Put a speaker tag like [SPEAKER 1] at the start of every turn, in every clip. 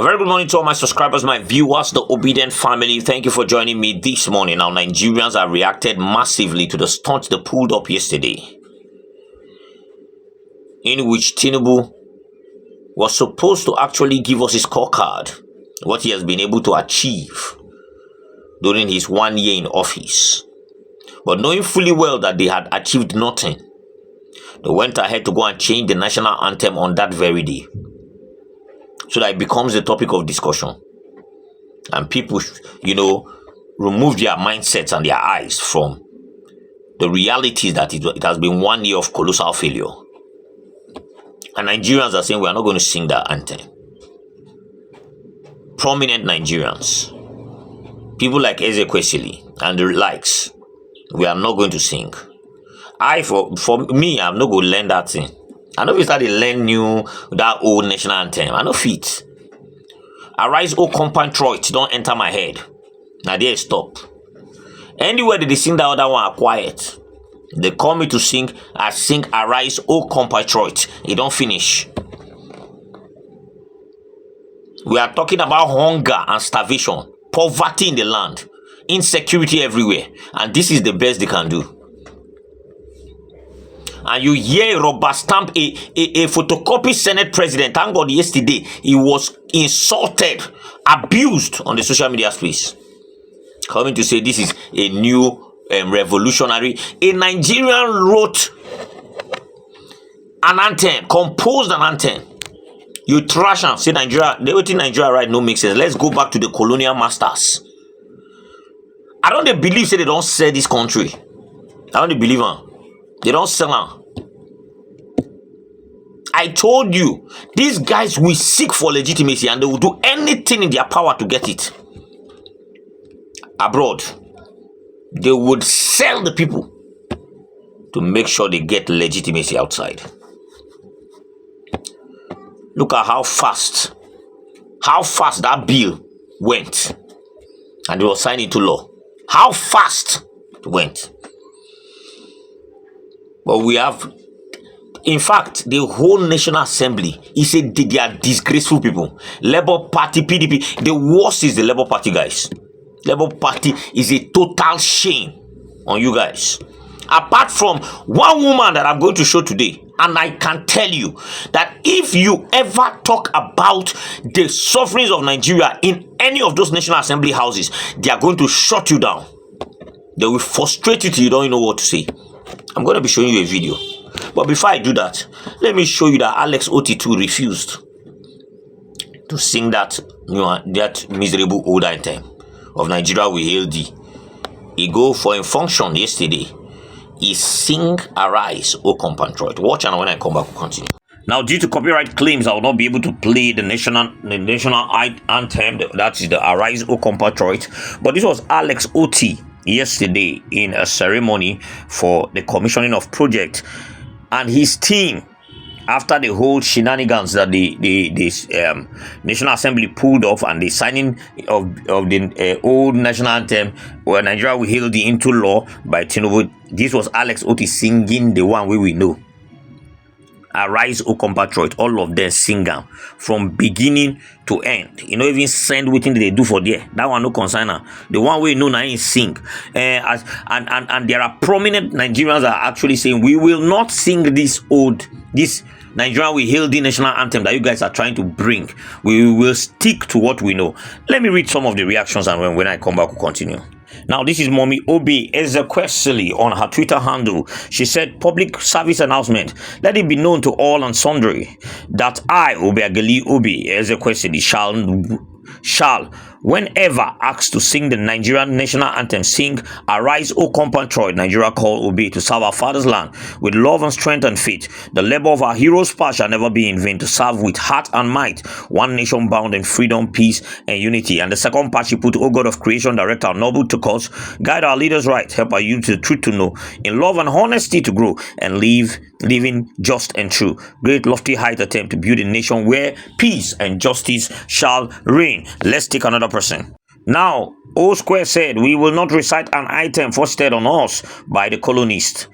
[SPEAKER 1] A very good morning to all my subscribers, my viewers, the obedient family. Thank you for joining me this morning. Now, Nigerians have reacted massively to the stunt they pulled up yesterday, in which TINUBU was supposed to actually give us his scorecard, what he has been able to achieve during his 1 year in office. But knowing fully well that they had achieved nothing, they went ahead to go and change the national anthem on that very day, so that it becomes the topic of discussion. And people, remove their mindsets and their eyes from the realities that it has been 1 year of colossal failure. And Nigerians are saying we are not going to sing that anthem. Prominent Nigerians, people like e.t.c and the likes, we are not going to sing. For me, I'm not going to learn that thing. I know we started learn that old national anthem. I know fit. Arise, O compatriot, don't enter my head. Now there stop. Anywhere that they sing that other one are quiet. They call me to sing. I sing Arise, O compatriot. It don't finish. We are talking about hunger and starvation, poverty in the land, insecurity everywhere, and this is the best they can do. And you hear a rubber stamp, a photocopy Senate president. Thank God yesterday he was insulted, abused on the social media space, coming to say this is a new revolutionary. A Nigerian wrote an anthem, composed an anthem. You trash and say Nigeria, the only thing Nigeria right now makes sense. Let's go back to the colonial masters. I don't believe say they don't sell this country. I don't believe them. They don't sell them. I told you, these guys will seek for legitimacy and they will do anything in their power to get it. Abroad, they would sell the people to make sure they get legitimacy outside. Look at how fast that bill went and it was signed into law. How fast it went. But we have, in fact, the whole National Assembly is they are disgraceful people. Labour Party, PDP, the worst is the Labour Party, guys. Labour Party is a total shame on you guys. Apart from one woman that I'm going to show today, and I can tell you that if you ever talk about the sufferings of Nigeria in any of those National Assembly houses, they are going to shut you down. They will frustrate you till you don't know what to say. I'm going to be showing you a video. But before I do that, let me show you that Alex Otitu refused to sing that miserable old anthem of Nigeria We Hail Thee. He go for a function yesterday. He sing Arise, O compatriot. Watch, and when I come back, we'll continue. Now, due to copyright claims, I will not be able to play the national anthem. That is the Arise, O compatriot. But this was Alex Oti yesterday in a ceremony for the commissioning of project, and his team, after the whole shenanigans that the National Assembly pulled off and the signing of the old national anthem where Nigeria will hail the into law by TINUBU. This was Alex Oti singing the one we know. Arise, O compatriot. All of them sing them from beginning to end. You know, even send waiting they do for there. That one no concern. The one we know now is sing. And there are prominent Nigerians that are actually saying we will not sing this Nigeria We Hail the national anthem that you guys are trying to bring. We will stick to what we know. Let me read some of the reactions, and when I come back, we'll continue. Now, this is Mommy Obi Ezekwesili on her Twitter handle. She said, public service announcement. Let it be known to all and sundry that I, Obiageli Obi Ezekwesili, shall, whenever asked to sing the Nigerian national anthem, sing Arise, O compatriot, Nigeria call obey to serve our father's land with love and strength and faith. The labor of our heroes past shall never be in vain, to serve with heart and might, one nation bound in freedom, peace, and unity. And the second part she put, O God of creation, direct our noble to cause, guide our leaders right, help our youth the truth to know, in love and honesty to grow, and living just and true. Great lofty height attempt to build a nation where peace and justice shall reign. Let's take another person. Now, O Square said, we will not recite an item foisted on us by the colonists.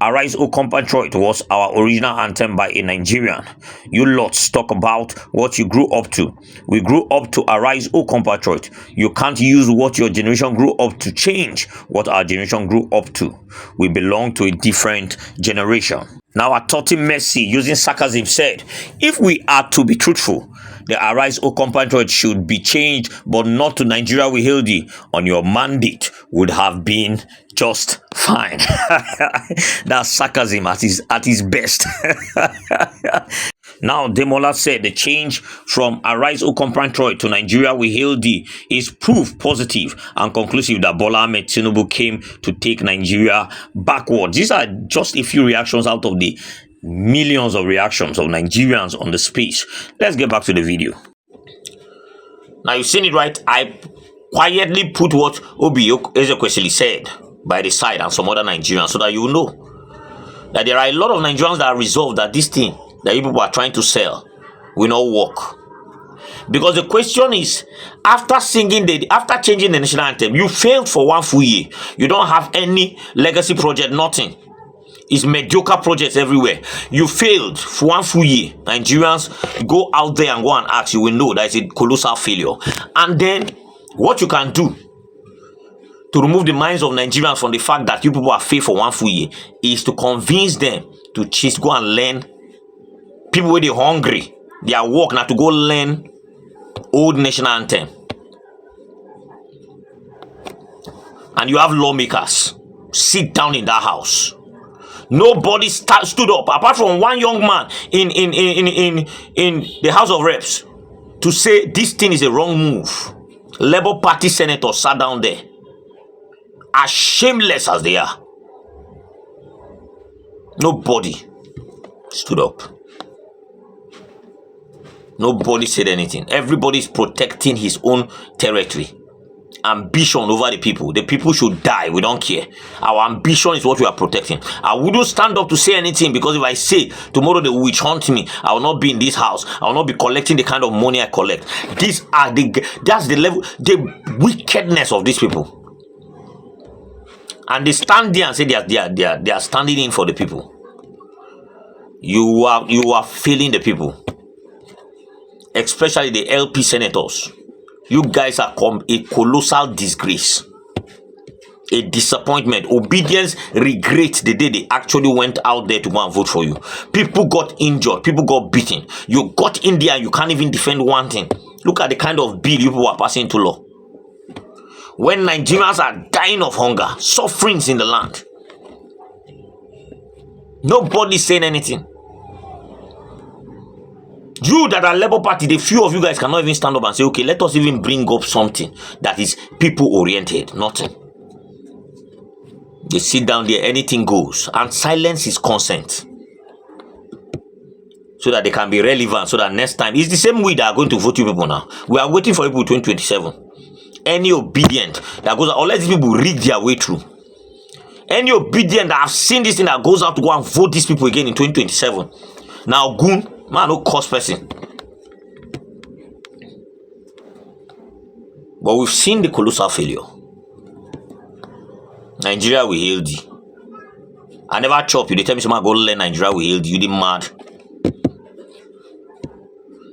[SPEAKER 1] Arise, O compatriot was our original anthem by a Nigerian. You lots talk about what you grew up to. We grew up to Arise, O compatriot. You can't use what your generation grew up to change what our generation grew up to. We belong to a different generation. Now, Atoti Mercy, using sarcasm, said, if we are to be truthful, the Arise, O compatriot should be changed, but not to Nigeria we hail thee. On your mandate would have been just fine. That's sarcasm at his best. Now, Demola said the change from Arise, O compatriot to Nigeria we hail thee is proof positive and conclusive that Bola Ahmed TINUBU came to take Nigeria backward. These are just a few reactions out of the millions of reactions of Nigerians on the space. Let's get back to the video. Now, you've seen it, right? I quietly put what Obi Ezekwesili said by the side and some other Nigerians so that you know that there are a lot of Nigerians that are resolved that this thing that you people are trying to sell will not work. Because the question is, after changing the national anthem, you failed for 1 full year. You don't have any legacy project, nothing. It's mediocre projects everywhere. You failed for 1 full year. Nigerians, go out there and go and ask, you will know that it's a colossal failure. And then what you can do to remove the minds of Nigerians from the fact that you people are failed for 1 full year is to convince them to just go and learn. People where they hungry, their work now to go learn old national anthem. And you have lawmakers sit down in that house. Nobody stood up apart from one young man in the House of Reps to say this thing is a wrong move. Labour Party senators sat down there, as shameless as they are. Nobody stood up. Nobody said anything. Everybody is protecting his own territory. Ambition over the people. The people should die. We don't care. Our ambition is what we are protecting. I wouldn't stand up to say anything, because if I say tomorrow they witch hunt me, I will not be in this house. I will not be collecting the kind of money I collect. That's the level, the wickedness of these people. And they stand there and say they are standing in for the people. You are failing the people, especially the LP senators. You guys are a colossal disgrace, a disappointment. Obedience regret the day they actually went out there to go and vote for you. People got injured, people got beaten. You got in there and you can't even defend one thing. Look at the kind of bill you people are passing into law. When Nigerians are dying of hunger, sufferings in the land, nobody's saying anything. You that are Labour Party, the few of you guys cannot even stand up and say, okay, let us even bring up something that is people-oriented. Nothing. They sit down there, anything goes. And silence is consent. So that they can be relevant, so that next time, it's the same way they are going to vote you people now. We are waiting for people 2027. Any obedient that goes out, unless these people rig their way through. Any obedient that have seen this thing that goes out to go and vote these people again in 2027. Now, goon, man, no cost person. But we've seen the colossal failure. Nigeria will hail thee. I never chop you. They tell me someone go learn Nigeria will hail thee. You didn't mad.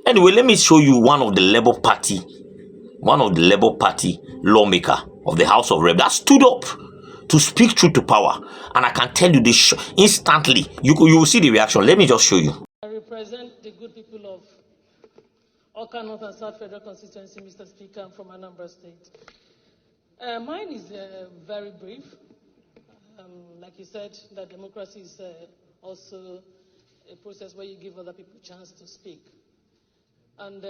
[SPEAKER 1] Anyway, let me show you one of the Labour Party lawmaker of the House of Rep that stood up to speak truth to power. And I can tell you this instantly. You will see the reaction. Let me just show you.
[SPEAKER 2] I represent the good people of Oka North and South Federal Constituency, Mr. Speaker. I'm from Anambra State. Mine is very brief. Like you said, that democracy is also a process where you give other people a chance to speak. And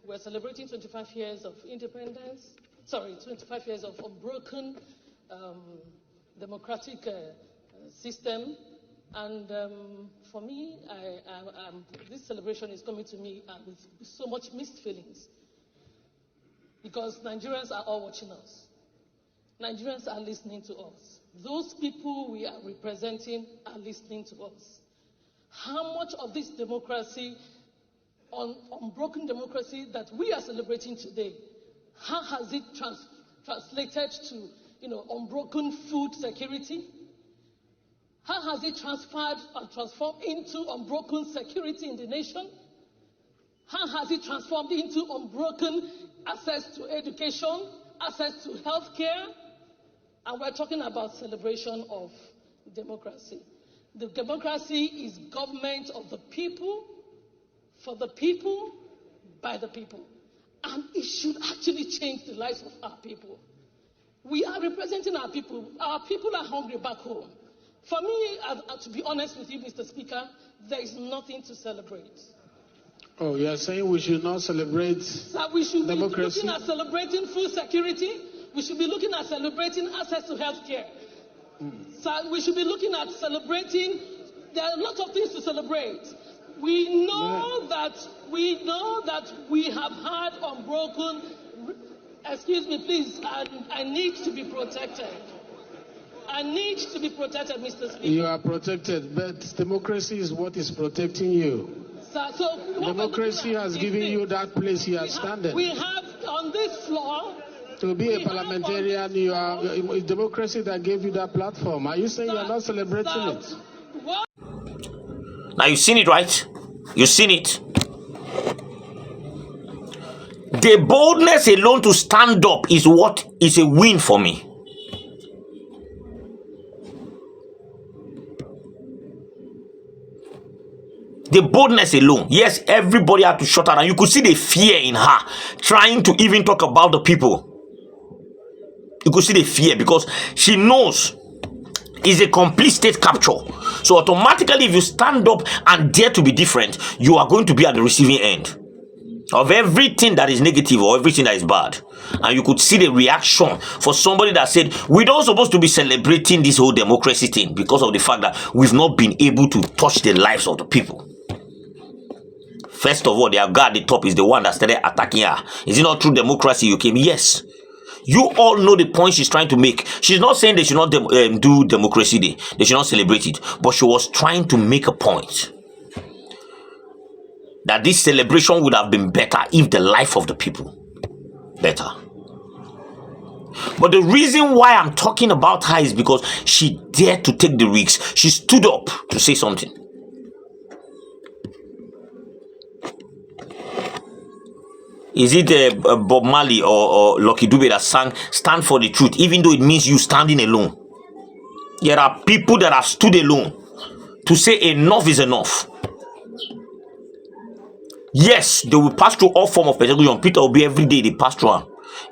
[SPEAKER 2] we're celebrating 25 years of independence, 25 years of unbroken democratic system. And for me, this celebration is coming to me with so much mixed feelings. Because Nigerians are all watching us. Nigerians are listening to us. Those people we are representing are listening to us. How much of this democracy, unbroken democracy that we are celebrating today, How has it translated to, unbroken food security? How has it transferred and transformed into unbroken security in the nation? How has it transformed into unbroken access to education, access to healthcare? And we're talking about celebration of democracy. The democracy is government of the people, for the people, by the people. And it should actually change the lives of our people. We are representing our people. Our people are hungry back home. For me, to be honest with you, Mr. Speaker, there is nothing to celebrate.
[SPEAKER 3] Oh, you are saying we should not celebrate
[SPEAKER 2] we should
[SPEAKER 3] democracy?
[SPEAKER 2] be looking at celebrating food security. We should be looking at celebrating access to health care. So we should be looking at celebrating. There are a lot of things to celebrate. We know that we have had unbroken. Excuse me, please. I need to be protected. I need to be protected, Mr. Speaker.
[SPEAKER 3] You are protected, but democracy is what is protecting you.
[SPEAKER 2] So
[SPEAKER 3] democracy has given you that place you are standing.
[SPEAKER 2] We have on this floor.
[SPEAKER 3] To be a parliamentarian, it's democracy that gave you that platform. Are you saying you are not celebrating it?
[SPEAKER 1] Now you've seen it, right? You've seen it. The boldness alone to stand up is what is a win for me. The boldness alone. Yes, everybody had to shut her down. You could see the fear in her trying to even talk about the people. You could see the fear because she knows it's a complete state capture. So automatically, if you stand up and dare to be different, you are going to be at the receiving end of everything that is negative or everything that is bad. And you could see the reaction for somebody that said, we're not supposed to be celebrating this whole democracy thing because of the fact that we've not been able to touch the lives of the people. First of all, the guy at the top is the one that started attacking her. Is it not true democracy you came? Yes. You all know the point she's trying to make. She's not saying they should not do Democracy Day. They should not celebrate it. But she was trying to make a point that this celebration would have been better if the life of the people better. But the reason why I'm talking about her is because she dared to take the risks. She stood up to say something. Is it Bob Marley or Lucky Dube that sang "Stand for the Truth," even though it means you standing alone? There are people that have stood alone to say enough is enough. Yes, they will pass through all form of persecution. Peter Obi every day they pass through.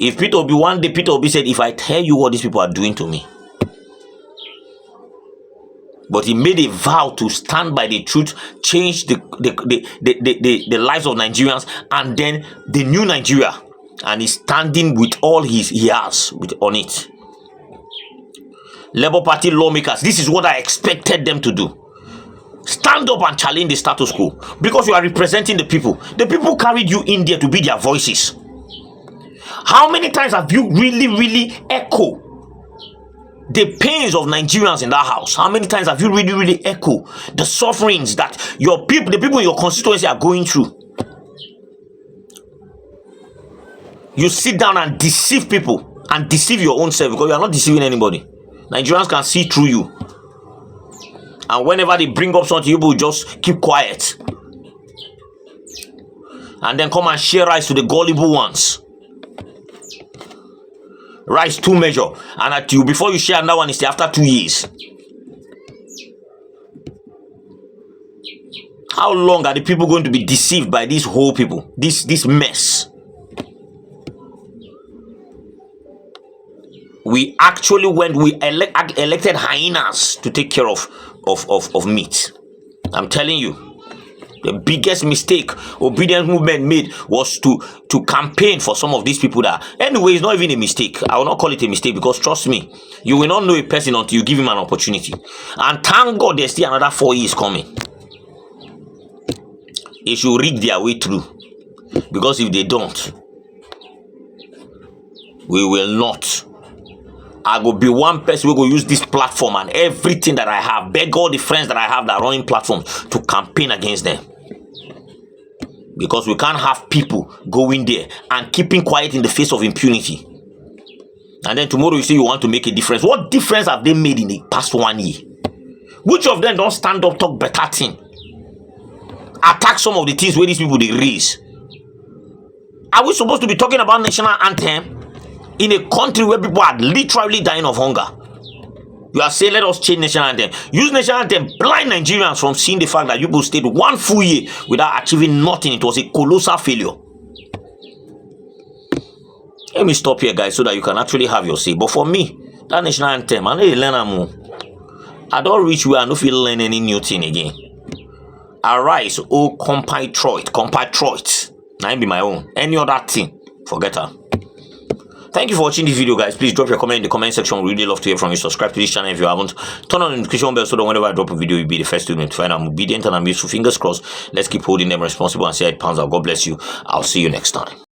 [SPEAKER 1] If Peter Obi one day, Peter Obi said, "If I tell you what these people are doing to me," but he made a vow to stand by the truth, change the lives of Nigerians, and then the new Nigeria. And he's standing with all he has on it. Labour Party lawmakers, this is what I expected them to do. Stand up and challenge the status quo because you are representing the people. The people carried you in there to be their voices. How many times have you really echoed the pains of Nigerians in that house? How many times have you really echoed the sufferings that your people, the people in your constituency are going through? You sit down and deceive people and deceive your own self because you are not deceiving anybody. Nigerians can see through you. And whenever they bring up something, you will just keep quiet. And then come and share rice to the gullible ones. Rice 2 measure. And at you, before you share another one, it's after 2 years. How long are the people going to be deceived by these whole people? This mess. We actually elected hyenas to take care of meat. I'm telling you, the biggest mistake obedience movement made was to campaign for some of these people that, anyway, it's not even a mistake. I will not call it a mistake because trust me, you will not know a person until you give him an opportunity. And thank God there's still another 4 years coming. They should rig their way through, because if they don't, we will not. I will be one person who will use this platform and everything that I have, beg all the friends that I have that are running platforms to campaign against them. Because we can't have people going there and keeping quiet in the face of impunity. And then tomorrow you say you want to make a difference. What difference have they made in the past 1 year? Which of them don't stand up, talk better thing? Attack some of the things where these people they raise. Are we supposed to be talking about national anthem in a country where people are literally dying of hunger? You are saying let us change national anthem. Use national anthem, blind Nigerians from seeing the fact that you people stayed 1 full year without achieving nothing. It was a colossal failure. Let me stop here, guys, so that you can actually have your say. But for me, that national anthem, I need to learn more. I don't reach where I don't feel learn any new thing again. Arise, oh compatriot. Now be my own. Any other thing, forget her. Thank you for watching this video, guys. Please drop your comment in the comment section. We really love to hear from you. Subscribe to this channel if you haven't. Turn on the notification bell so that whenever I drop a video, you'll be the first to notify. I'm obedient and I'm useful. Fingers crossed. Let's keep holding them responsible and say £8. God bless you. I'll see you next time.